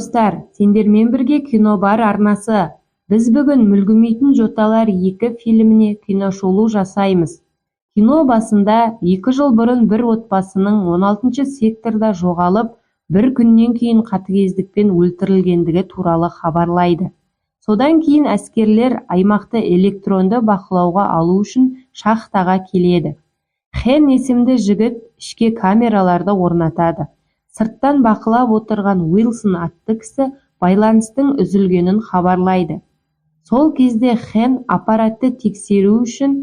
Достар, сендермен бірге кино бар арнасы. Біз бүгін Мүлгімейтін жоталар 2 фильміне киношолу жасаймыз. Кино басында 2 жыл бұрын бір отбасының 16-шы секторда жоғалып, бір күннен кейін қатыгездікпен өлтірілгендігі туралы хабарлайды. Содан кейін әскерлер аймақты электронды бақылауға алу үшін шахтаға келеді. Хен есімді жігіт ішке камераларды орнатады. Сырттан бақылап отырған Уилсон атты кісі байланыстың үзілгенін хабарлайды. Сол кезде Хен аппаратты тексеру үшін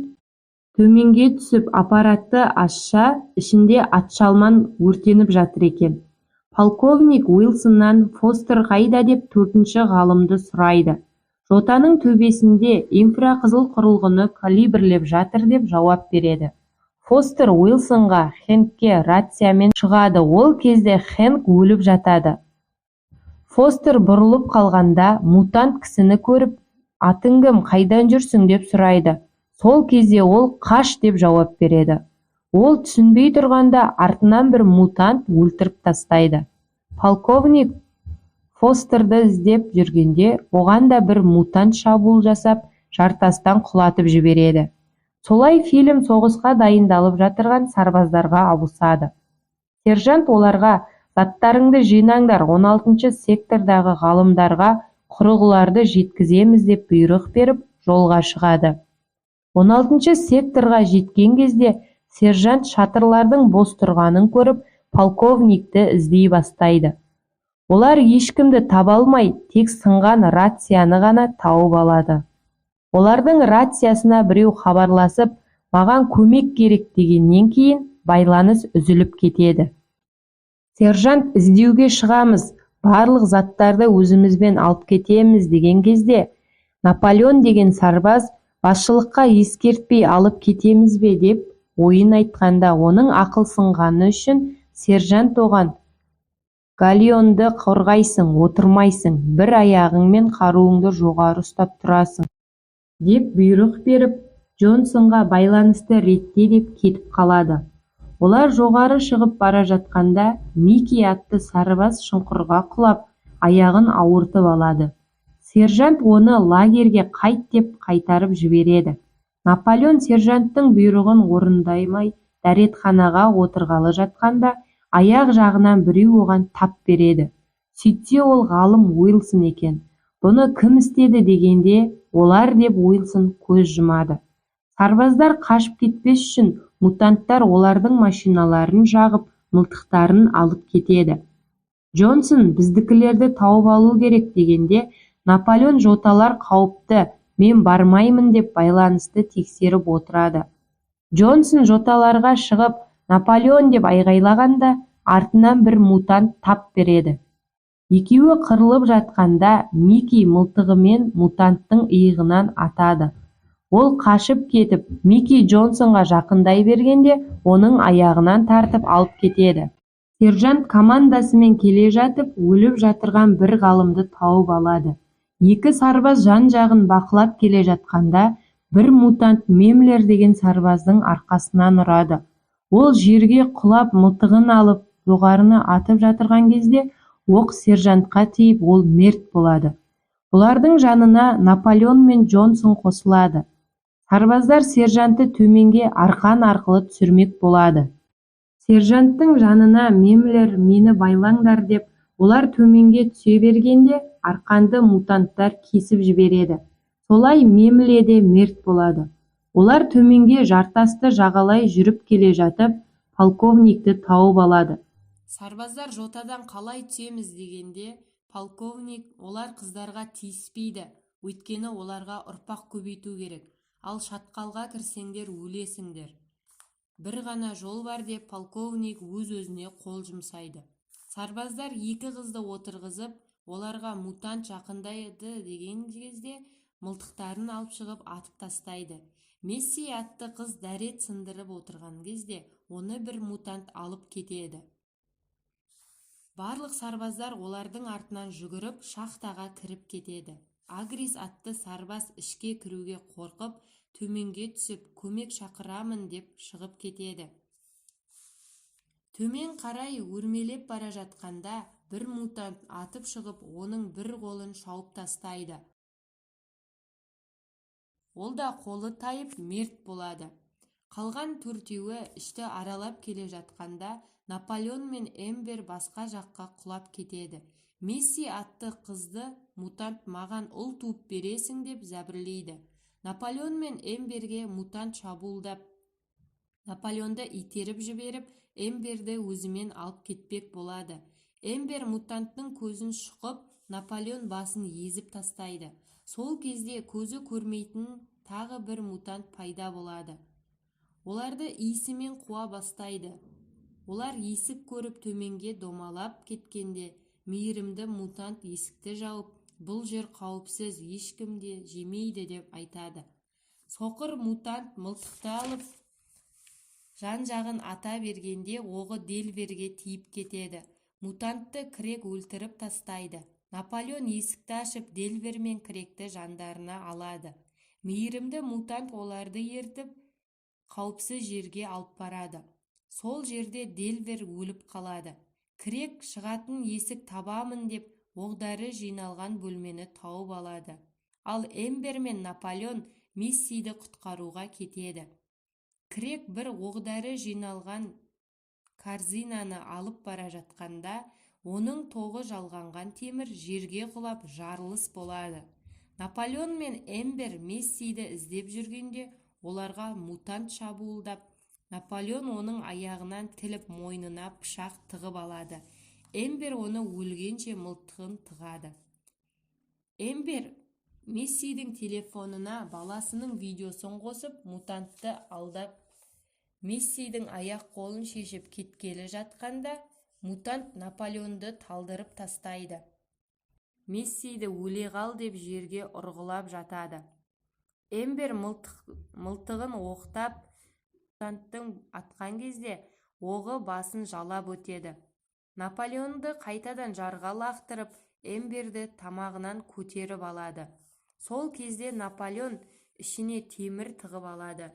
төменге түсіп аппаратты ашса, ішінде атшалман өртеніп жатыр екен. Полковник Уилсоннан Фостер қайда деп 4-ші ғалымды сұрайды. Жотаның төбесінде инфрақызыл құрылғыны калибрлеп жатыр деп жауап береді. Фостер Уилсонға Хэнкке рациямен шығады. Ол кезде Хэнк өліп жатады. Фостер бұрылып қалғанда мутант кісіні көріп, «Атың кім, қайдан жүрсің?» деп сұрайды. Сол кезде ол «Қаш» деп жауап береді. Ол түсінбей тұрғанда артынан бір мутант өлтіріп тастайды. Полковник Фостерді іздеп жүргенде, оған да бір мутант шабуыл жасап, жартастан құлатып жібереді. Солай фильм соғысқа дайындалып жатырған сарбаздарға ауысады. Сержант оларға «Заттарыңды жинаңдар, 16-шы сектордағы ғалымдарға құрылғыларды жеткіземіз» деп бұйрық беріп, жолға шығады. 16-шы секторға жеткен кезде сержант шатырлардың бос тұрғанын көріп, полковникті іздей бастайды. Олар ешкімді таба алмай, тек сынған рацияны ғана тауып алады. Олардың рациясына біреу хабарласып, «Маған көмек керек» дегеннен кейін байланыс үзіліп кетеді. Сержант «Іздеуге шығамыз, барлық заттарды өзімізбен алып кетеміз» деген кезде, Наполеон деген сарбаз басшылыққа ескертпей алып кетеміз бе деп ойын айтқанда, оның ақыл сынғаны үшін сержант оған «Галеонды қорғайсың, отырмайсың, бір аяғыңмен қаруыңды жоғары ұстап тұрасың» деп бұйрық беріп, Джонсонға байланысты ретте деп кетіп қалады. Олар жоғары шығып бара жатқанда, Микки атты сарбаз шұңқырға құлап, аяғын ауыртып алады. Сержант оны лагерге қайт деп қайтарып жібереді. Наполеон сержанттың бұйрығын орындаймай дәретханаға отырғалы жатқанда, аяқ жағынан біреу оған тап береді. Сөйтсе ол ғалым Уилсон екен. Бұны кім істеді дегенде, олар деп Уилсон көз жұмады. Сарбаздар қашып кетпес үшін мутанттар олардың машиналарын жағып, мылтықтарын алып кетеді. Джонсон біздікілерді тауып алу керек дегенде, Наполеон жоталар қауіпті, мен бармаймын деп байланысты тексеріп отырады. Джонсон жоталарға шығып, Наполеон деп айғайлағанда, артынан бір мутант тап береді. Екеуі қырылып жатқанда, Микки мылтығымен мутанттың иығынан атады. Ол қашып кетіп, Микки Джонсонға жақындай бергенде, оның аяғынан тартып алып кетеді. Сержант командасымен келе жатып, өліп жатырған бір ғалымды тауып алады. Екі сарбаз жан-жағын бақылап келе жатқанда, бір мутант Мемлер деген сарбаздың арқасынан ұрады. Ол жерге құлап мылтығын алып, жоғарыны атып жатырған кезде, оқ сержантқа тиіп, ол мерт болады. Бұлардың жанына Наполеон мен Джонсон қосылады. Сарбаздар сержантты төменге арқан арқылы түсірмек болады. Сержанттың жанына Мемлер «Мені байлаңдар» деп, олар төменге түсе бергенде, арқанды мутанттар кесіп жібереді. Солай Мемле де мерт болады. Олар төменге жартасты жағалай жүріп келе жатып, полковникті тауып алады. Сарбаздар жотадан қалай түсеміз дегенде, полковник олар қыздарға тиіспейді, өйткені оларға ұрпақ көбейту керек, ал шатқалға кірсеңдер өлесіңдер. Бір ғана жол бар деп полковник өз-өзіне қол жұмсайды. Сарбаздар екі қызды отырғызып, оларға мутант жақындайды деген кезде мылтықтарын алып шығып атып тастайды. Месси атты қыз дәрет сындырып отырған кезде, оны бір мутант алып кетеді. Барлық сарбаздар олардың артынан жүгіріп, шахтаға кіріп кетеді. Агрис атты сарбаз ішке кіруге қорқып, төменге түсіп, көмек шақырамын деп шығып кетеді. Төмен қарай өрмелеп бара жатқанда бір мутант атып шығып, оның бір қолын шауып тастайды. Ол да қолы тайып мерт болады. Қалған төртеуі ішті аралап келе жатқанда Наполеон мен Эмбер басқа жаққа құлап кетеді. Месси атты қызды мутант маған ұл туып бересің деп зәбірлейді. Наполеон мен Эмберге мутант шабуылдап, Наполеонды итеріп жіберіп, Эмберді өзімен алып кетпек болады. Эмбер мутанттың көзін шұқып, Наполеон басын езіп тастайды. Сол кезде көзі көрмейтін тағы бір мутант пайда болады. Оларды иісімен қуа бастайды. Олар есік көріп төменге домалап кеткенде, мейірімді мутант есікті жауып, бұл жер қауіпсіз, ешкім де жемейді деп айтады. Соқыр мутант мылтықты алып, жан-жағын ата бергенде оғы Дельверге тиіп кетеді. Мутантты Крэг өлтіріп тастайды. Наполеон есікті ашып, Дельвер мен Крэгті жандарына алады. Мейірімді мутант оларды ертіп, қауіпсіз жерге алып барады. Сол жерде Дельвер өліп қалады. Крэг шығатын есік табамын деп, оқ-дәрі жиналған бөлмені тауып алады. Ал Эмбер мен Наполеон Мессиді құтқаруға кетеді. Крэг бір оқ-дәрі жиналған корзинаны алып бара жатқанда, оның тоғы жалғанған темір жерге құлап жарылыс болады. Наполеон мен Эмбер Мессиді іздеп жүргенде, оларға мутант шабуылдап, Наполеон оның аяғынан тіліп мойнына пышақ тығып алады. Эмбер оны өлгенше мылтығын тығады. Эмбер Мессидің телефонына баласының видеосын қосып, мутантты алдап, Мессидің аяқ қолын шешіп кеткелі жатқанда, мутант Наполеонды талдырып тастайды. Мессиді өле қал деп жерге ұрғылап жатады. Эмбер мылтығын оқтап, мутанттың атқан кезде оғы басын жалап өтеді. Наполеонды қайтадан жарға лақтырып, Эмберді тамағынан көтеріп алады. Сол кезде Наполеон ішіне темір тығып алады.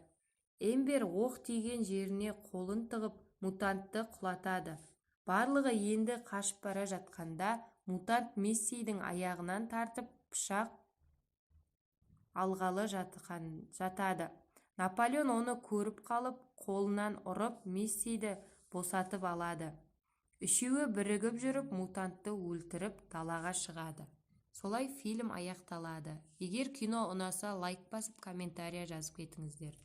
Эмбер оқ тиген жеріне қолын тығып, мутантты құлатады. Барлығы енді қашып бара жатқанда, мутант Мессидің аяғынан тартып, пышақ алғалы жатады. Наполеон оны көріп қалып, қолынан ұрып, Мессиді босатып алады. Үшеуі бірігіп жүріп, мутантты өлтіріп, далаға шығады. Солай фильм аяқталады. Егер кино ұнаса, лайк басып, комментария жазып кетіңіздер.